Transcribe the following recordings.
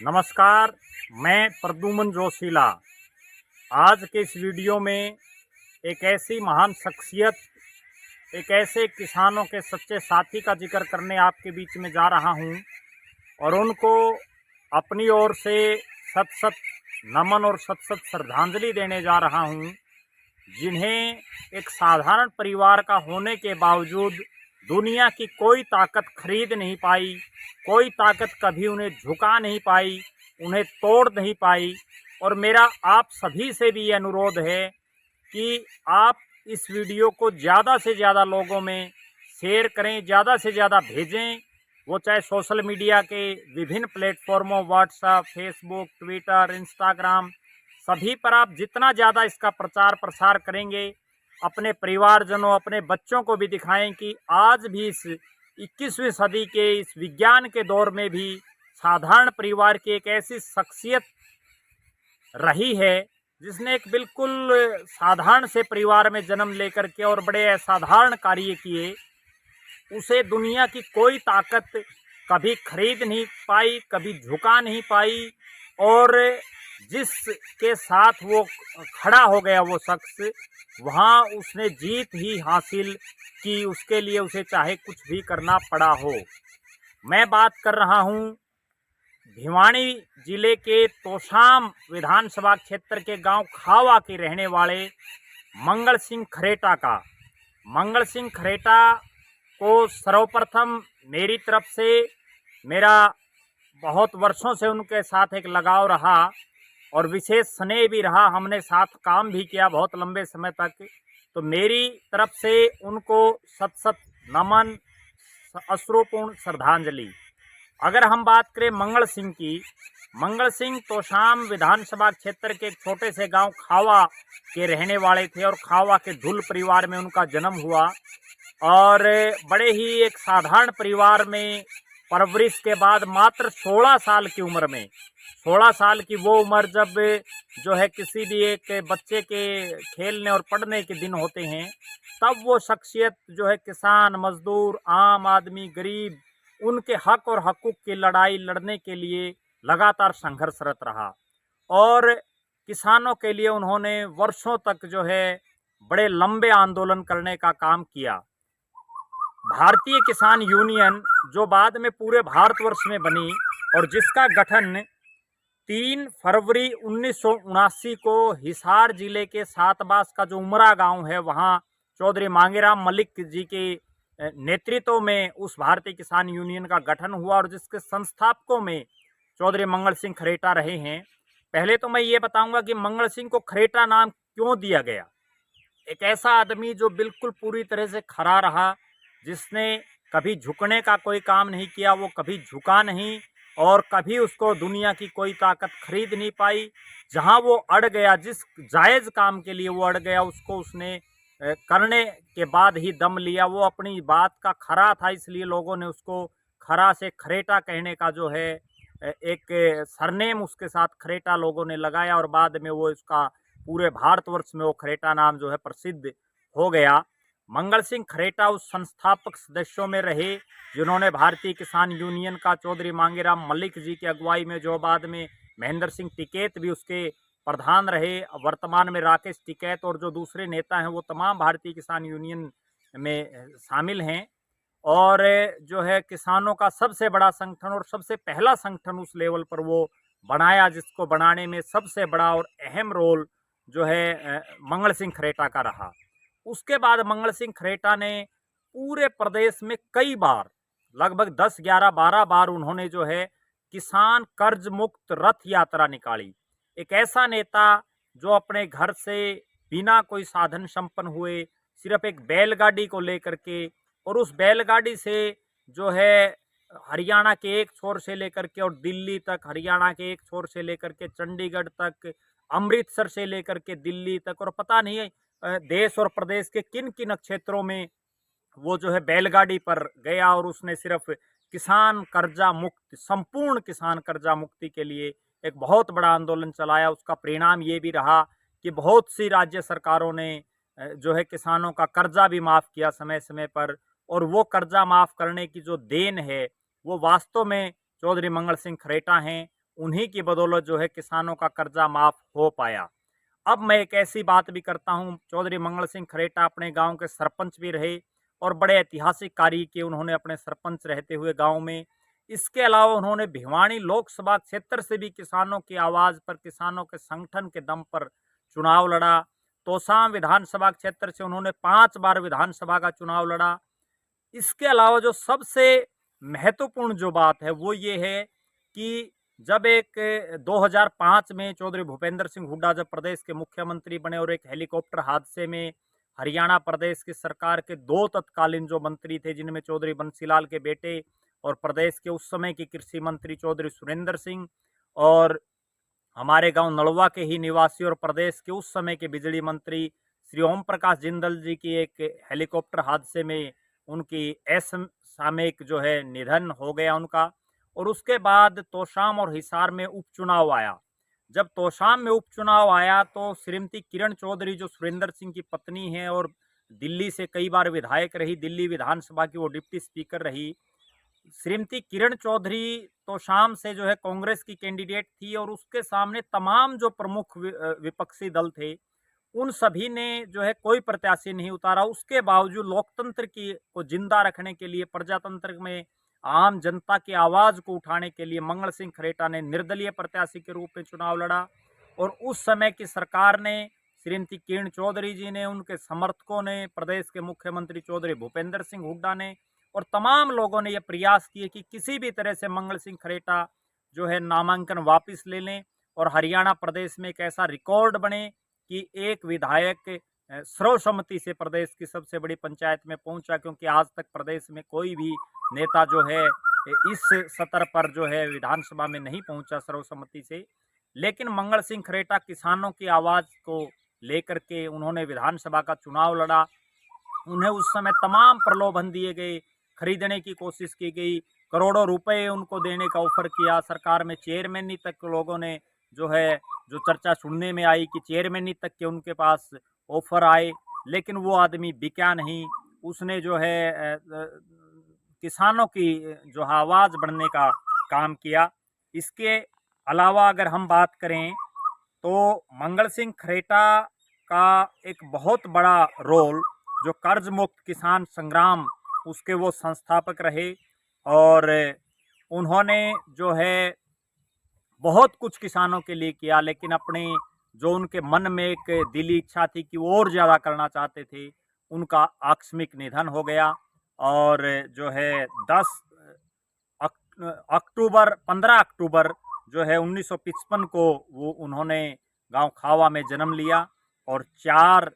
नमस्कार, मैं प्रद्युमन जोशीला। आज के इस वीडियो में एक ऐसी महान शख्सियत, एक ऐसे किसानों के सच्चे साथी का जिक्र करने आपके बीच में जा रहा हूं और उनको अपनी ओर से सत सत नमन और सत सत श्रद्धांजलि देने जा रहा हूं, जिन्हें एक साधारण परिवार का होने के बावजूद दुनिया की कोई ताकत खरीद नहीं पाई, कोई ताकत कभी उन्हें झुका नहीं पाई, उन्हें तोड़ नहीं पाई। और मेरा आप सभी से भी ये अनुरोध है कि आप इस वीडियो को ज़्यादा से ज़्यादा लोगों में शेयर करें, ज़्यादा से ज़्यादा भेजें। वो चाहे सोशल मीडिया के विभिन्न प्लेटफॉर्मों, व्हाट्सएप, फेसबुक, ट्विटर, इंस्टाग्राम, सभी पर आप जितना ज़्यादा इसका प्रचार प्रसार करेंगे, अपने परिवारजनों, अपने बच्चों को भी दिखाएं कि आज भी इस 21वीं सदी के इस विज्ञान के दौर में भी साधारण परिवार की एक ऐसी शख्सियत रही है जिसने एक बिल्कुल साधारण से परिवार में जन्म लेकर के और बड़े असाधारण कार्य किए। उसे दुनिया की कोई ताकत कभी खरीद नहीं पाई, कभी झुका नहीं पाई, और जिसके साथ वो खड़ा हो गया वो शख्स, वहाँ उसने जीत ही हासिल की, उसके लिए उसे चाहे कुछ भी करना पड़ा हो। मैं बात कर रहा हूँ भिवानी जिले के तोशाम विधानसभा क्षेत्र के गांव खावा के रहने वाले मंगल सिंह खरेटा का। मंगल सिंह खरेटा को सर्वप्रथम मेरी तरफ से, मेरा बहुत वर्षों से उनके साथ एक लगाव रहा और विशेष स्नेह भी रहा, हमने साथ काम भी किया बहुत लंबे समय तक। तो मेरी तरफ से उनको सत सत नमन, अश्रुपूर्ण श्रद्धांजलि। अगर हम बात करें मंगल सिंह की, मंगल सिंह तोशाम विधानसभा क्षेत्र के एक छोटे से गांव खावा के रहने वाले थे और खावा के धुल परिवार में उनका जन्म हुआ और बड़े ही एक साधारण परिवार में परवरिश के बाद मात्र 16 साल की उम्र में, 16 साल की वो उम्र जब जो है किसी भी एक बच्चे के खेलने और पढ़ने के दिन होते हैं, तब वो शख्सियत जो है किसान, मजदूर, आम आदमी, गरीब, उनके हक और हकूक़ की लड़ाई लड़ने के लिए लगातार संघर्षरत रहा और किसानों के लिए उन्होंने वर्षों तक जो है बड़े लंबे आंदोलन करने का काम किया। भारतीय किसान यूनियन जो बाद में पूरे भारतवर्ष में बनी और जिसका गठन 3 फरवरी 1979 को हिसार जिले के सातबास का जो उमरा गांव है, वहां चौधरी मांगेराम मलिक जी के नेतृत्व में उस भारतीय किसान यूनियन का गठन हुआ और जिसके संस्थापकों में चौधरी मंगल सिंह खरेटा रहे हैं। पहले तो मैं ये बताऊंगा कि मंगल सिंह को खरेटा नाम क्यों दिया गया। एक ऐसा आदमी जो बिल्कुल पूरी तरह से खरा रहा, जिसने कभी झुकने का कोई काम नहीं किया, वो कभी झुका नहीं और कभी उसको दुनिया की कोई ताकत खरीद नहीं पाई। जहां वो अड़ गया, जिस जायज़ काम के लिए वो अड़ गया, उसको उसने करने के बाद ही दम लिया। वो अपनी बात का खरा था, इसलिए लोगों ने उसको खरा से खरेटा कहने का जो है एक सरनेम उसके साथ खरेटा लोगों ने लगाया और बाद में वो इसका पूरे भारतवर्ष में वो खरेटा नाम जो है प्रसिद्ध हो गया। मंगल सिंह खरेटा उस संस्थापक सदस्यों में रहे जिन्होंने भारतीय किसान यूनियन का चौधरी मांगेराम मलिक जी की अगुवाई में, जो बाद में महेंद्र सिंह टिकैत भी उसके प्रधान रहे, वर्तमान में राकेश टिकैत और जो दूसरे नेता हैं वो तमाम भारतीय किसान यूनियन में शामिल हैं। और जो है किसानों का सबसे बड़ा संगठन और सबसे पहला संगठन उस लेवल पर वो बनाया, जिसको बनाने में सबसे बड़ा और अहम रोल जो है मंगल सिंह खरेटा का रहा। उसके बाद मंगल सिंह खरेटा ने पूरे प्रदेश में कई बार, लगभग 10, 11, 12 बार उन्होंने जो है किसान कर्ज मुक्त रथ यात्रा निकाली। एक ऐसा नेता जो अपने घर से बिना कोई साधन संपन्न हुए सिर्फ एक बैलगाड़ी को लेकर के, और उस बैलगाड़ी से जो है हरियाणा के एक छोर से लेकर के और दिल्ली तक, हरियाणा के एक छोर से लेकर के चंडीगढ़ तक, अमृतसर से लेकर के दिल्ली तक, और पता नहीं देश और प्रदेश के किन किन क्षेत्रों में वो जो है बैलगाड़ी पर गया और उसने सिर्फ किसान कर्जा मुक्त, संपूर्ण किसान कर्जा मुक्ति के लिए एक बहुत बड़ा आंदोलन चलाया। उसका परिणाम ये भी रहा कि बहुत सी राज्य सरकारों ने जो है किसानों का कर्जा भी माफ़ किया समय समय पर, और वो कर्जा माफ़ करने की जो देन है वो वास्तव में चौधरी मंगल सिंह खरेटा हैं। उन्हीं की बदौलत जो है किसानों का कर्जा माफ हो पाया। अब मैं एक ऐसी बात भी करता हूँ, चौधरी मंगल सिंह खरेटा अपने गांव के सरपंच भी रहे और बड़े ऐतिहासिक कार्य किए उन्होंने अपने सरपंच रहते हुए गांव में। इसके अलावा उन्होंने भिवानी लोकसभा क्षेत्र से भी किसानों की आवाज पर, किसानों के संगठन के दम पर चुनाव लड़ा। तोशाम विधानसभा क्षेत्र से उन्होंने 5 बार विधानसभा का चुनाव लड़ा। इसके अलावा जो सबसे महत्वपूर्ण जो बात है वो ये है कि जब एक 2005 में चौधरी भूपेंद्र सिंह हुड्डा जब प्रदेश के मुख्यमंत्री बने और एक हेलीकॉप्टर हादसे में हरियाणा प्रदेश की सरकार के 2 तत्कालीन जो मंत्री थे, जिनमें चौधरी बंसीलाल के बेटे और प्रदेश के उस समय के कृषि मंत्री चौधरी सुरेंद्र सिंह और हमारे गांव नलवा के ही निवासी और प्रदेश के उस समय के बिजली मंत्री श्री ओम प्रकाश जिंदल जी की एक हेलीकॉप्टर हादसे में उनकी असामयिक जो है निधन हो गया उनका। और उसके बाद तोशाम और हिसार में उपचुनाव आया। जब तोशाम में उपचुनाव आया तो श्रीमती किरण चौधरी जो सुरेंद्र सिंह की पत्नी है और दिल्ली से कई बार विधायक रही, दिल्ली विधानसभा की वो डिप्टी स्पीकर रही, श्रीमती किरण चौधरी तोशाम से जो है कांग्रेस की कैंडिडेट थी और उसके सामने तमाम जो प्रमुख विपक्षी दल थे उन सभी ने जो है कोई प्रत्याशी नहीं उतारा। उसके बावजूद लोकतंत्र की को जिंदा रखने के लिए, प्रजातंत्र में आम जनता की आवाज को उठाने के लिए मंगल सिंह खरेटा ने निर्दलीय प्रत्याशी के रूप में चुनाव लड़ा। और उस समय की सरकार ने, श्रीमती किरण चौधरी जी ने, उनके समर्थकों ने, प्रदेश के मुख्यमंत्री चौधरी भूपेंद्र सिंह हुड्डा ने और तमाम लोगों ने यह प्रयास किए कि किसी भी तरह से मंगल सिंह खरेटा जो है नामांकन वापस ले लें और हरियाणा प्रदेश में एक ऐसा रिकॉर्ड बने कि एक विधायक सर्वसम्मति से प्रदेश की सबसे बड़ी पंचायत में पहुंचा, क्योंकि आज तक प्रदेश में कोई भी नेता जो है इस सतर पर जो है विधानसभा में नहीं पहुंचा सर्वसम्मति से। लेकिन मंगल सिंह खरेटा किसानों की आवाज को लेकर के उन्होंने विधानसभा का चुनाव लड़ा। उन्हें उस समय तमाम प्रलोभन दिए गए, खरीदने की कोशिश की गई, करोड़ों रुपए उनको देने का ऑफर किया। सरकार में चेयरमैनी तक लोगों ने जो है, जो चर्चा सुनने में आई कि चेयरमैनी तक के उनके पास ऑफर आए, लेकिन वो आदमी बिका नहीं। उसने जो है किसानों की जो आवाज बढ़ने का काम किया। इसके अलावा अगर हम बात करें तो मंगल सिंह खरेटा का एक बहुत बड़ा रोल, जो कर्ज मुक्त किसान संग्राम, उसके वो संस्थापक रहे और उन्होंने जो है बहुत कुछ किसानों के लिए किया। लेकिन अपने जो उनके मन में एक दिली इच्छा थी कि वो और ज़्यादा करना चाहते थे, उनका आकस्मिक निधन हो गया। और जो है 15 अक्टूबर जो है 1955 को वो उन्होंने गांव खावा में जन्म लिया और 4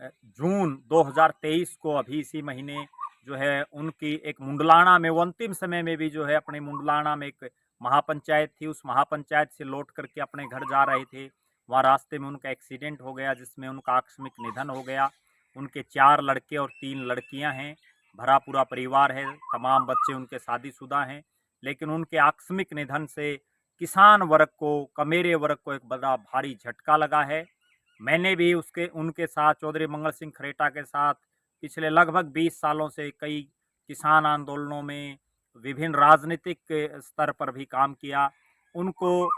जून 2023 को अभी इसी महीने जो है उनकी एक मुंडलाना में, वो अंतिम समय में भी जो है अपने मुंडलाना में एक महापंचायत थी, उस महापंचायत से लौट करके अपने घर जा रहे थे, वहाँ रास्ते में उनका एक्सीडेंट हो गया जिसमें उनका आकस्मिक निधन हो गया। उनके 4 लड़के और 3 लड़कियां हैं, भरा पूरा परिवार है, तमाम बच्चे उनके शादीशुदा हैं। लेकिन उनके आकस्मिक निधन से किसान वर्ग को, कमेरे वर्ग को एक बड़ा भारी झटका लगा है। मैंने भी उनके साथ, चौधरी मंगल सिंह खरेटा के साथ पिछले लगभग 20 सालों से कई किसान आंदोलनों में, विभिन्न राजनीतिक स्तर पर भी काम किया। उनको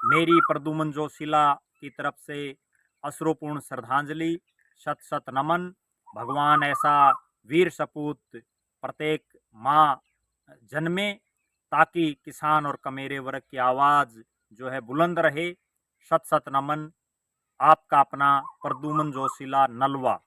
मेरी प्रद्युमन जोशीला की तरफ से अश्रुपूर्ण श्रद्धांजलि, शत शत नमन। भगवान ऐसा वीर सपूत प्रत्येक माँ जन्मे ताकि किसान और कमेरे वर्ग की आवाज़ जो है बुलंद रहे। शत शत नमन। आपका अपना प्रद्युमन जोशीला, नलवा।